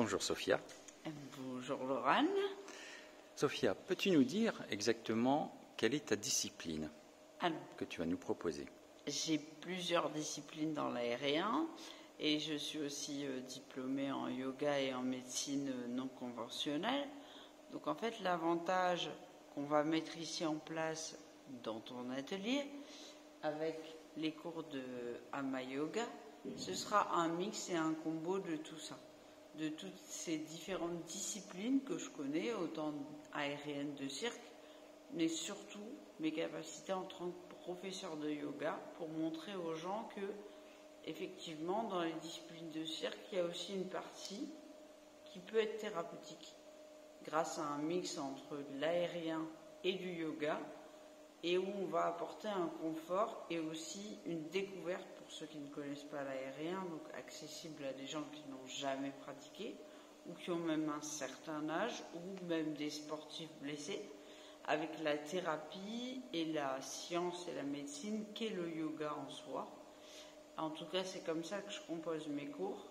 Bonjour Sophia. Bonjour Laurent. Sophia, peux-tu nous dire exactement quelle est ta discipline que tu vas nous proposer? J'ai plusieurs disciplines dans l'aérien et je suis aussi diplômée en yoga et en médecine non conventionnelle. Donc en fait, l'avantage qu'on va mettre ici en place dans ton atelier avec les cours de Hatha Yoga, ce sera un mix et un combo de tout ça, de toutes ces différentes disciplines que je connais, autant aériennes de cirque, mais surtout mes capacités en tant que professeur de yoga pour montrer aux gens que, effectivement, dans les disciplines de cirque, il y a aussi une partie qui peut être thérapeutique grâce à un mix entre l'aérien et du yoga, et où on va apporter un confort et aussi une découverte pour ceux qui ne connaissent pas l'aérien, donc accessible à des gens qui n'ont jamais pratiqué ou qui ont même un certain âge ou même des sportifs blessés, avec la thérapie et la science et la médecine qu'est le yoga en soi. En tout cas, c'est comme ça que je compose mes cours.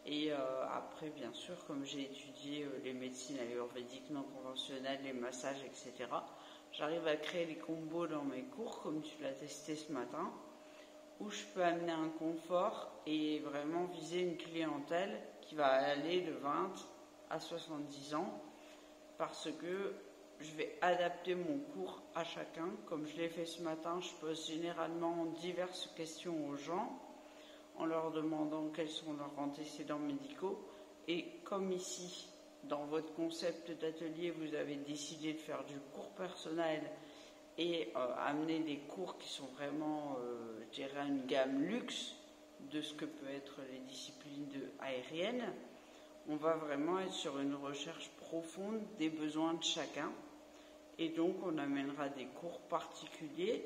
Et après, bien sûr, comme j'ai étudié les médecines ayurvédiques non conventionnelles, les massages, etc., j'arrive à créer les combos dans mes cours, comme tu l'as testé ce matin, où je peux amener un confort et vraiment viser une clientèle qui va aller de 20 à 70 ans, parce que je vais adapter mon cours à chacun. Comme je l'ai fait ce matin, je pose généralement diverses questions aux gens, en leur demandant quels sont leurs antécédents médicaux. Et comme ici, dans votre concept d'atelier, vous avez décidé de faire du cours personnel et amener des cours qui sont vraiment, je dirais, une gamme luxe de ce que peut être les disciplines aériennes, on va vraiment être sur une recherche profonde des besoins de chacun. Et donc, on amènera des cours particuliers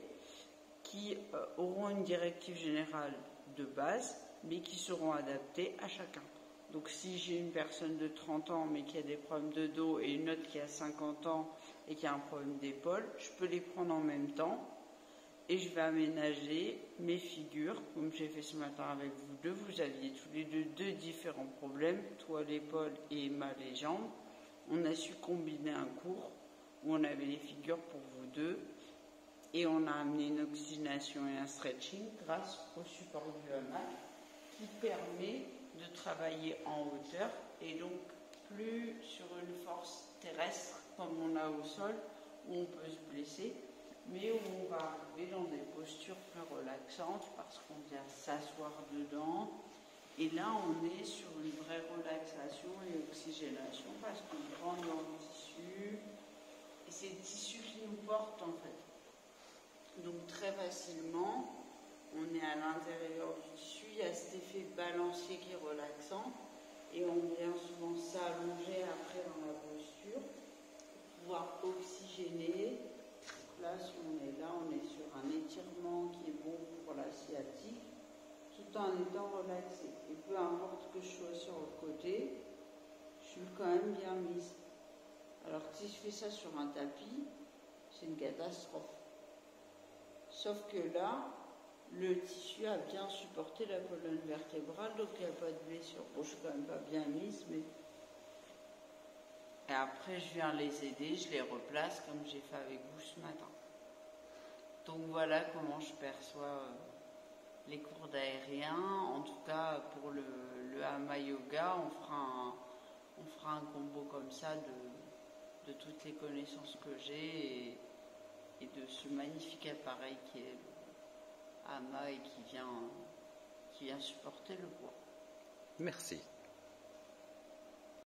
qui auront une directive générale de base, mais qui seront adaptés à chacun. Donc si j'ai une personne de 30 ans mais qui a des problèmes de dos et une autre qui a 50 ans et qui a un problème d'épaule, je peux les prendre en même temps et je vais aménager mes figures, comme j'ai fait ce matin avec vous deux. Vous aviez tous les deux différents problèmes, toi l'épaule et Emma les jambes. On a su combiner un cours où on avait les figures pour vous deux. Et on a amené une oxygénation et un stretching grâce au support du hamac qui permet de travailler en hauteur et donc plus sur une force terrestre comme on a au sol où on peut se blesser, mais où on va arriver dans des postures plus relaxantes parce qu'on vient s'asseoir dedans. Et là, on est sur une vraie relaxation et oxygénation parce qu'on rentre dans le tissu et c'est le tissu qui nous porte en fait. Donc très facilement, on est à l'intérieur du tissu, il y a cet effet balancier qui est relaxant et on vient souvent s'allonger après dans la posture pour pouvoir oxygéner. Là, si on est là, on est sur un étirement qui est bon pour la sciatique tout en étant relaxé. Et peu importe que je sois sur le côté, je suis quand même bien mise. Alors que si je fais ça sur un tapis, c'est une catastrophe. Sauf que là, le tissu a bien supporté la colonne vertébrale, donc il n'y a pas de blessure. Bon, je suis quand même pas bien mise, mais... Et après, je viens les aider, je les replace comme j'ai fait avec vous ce matin. Donc voilà comment je perçois les cours d'aérien. En tout cas, pour le Hatha Yoga, on fera un combo comme ça de toutes les connaissances que j'ai et de ce magnifique appareil qui est le hamac et qui vient supporter le poids. Merci.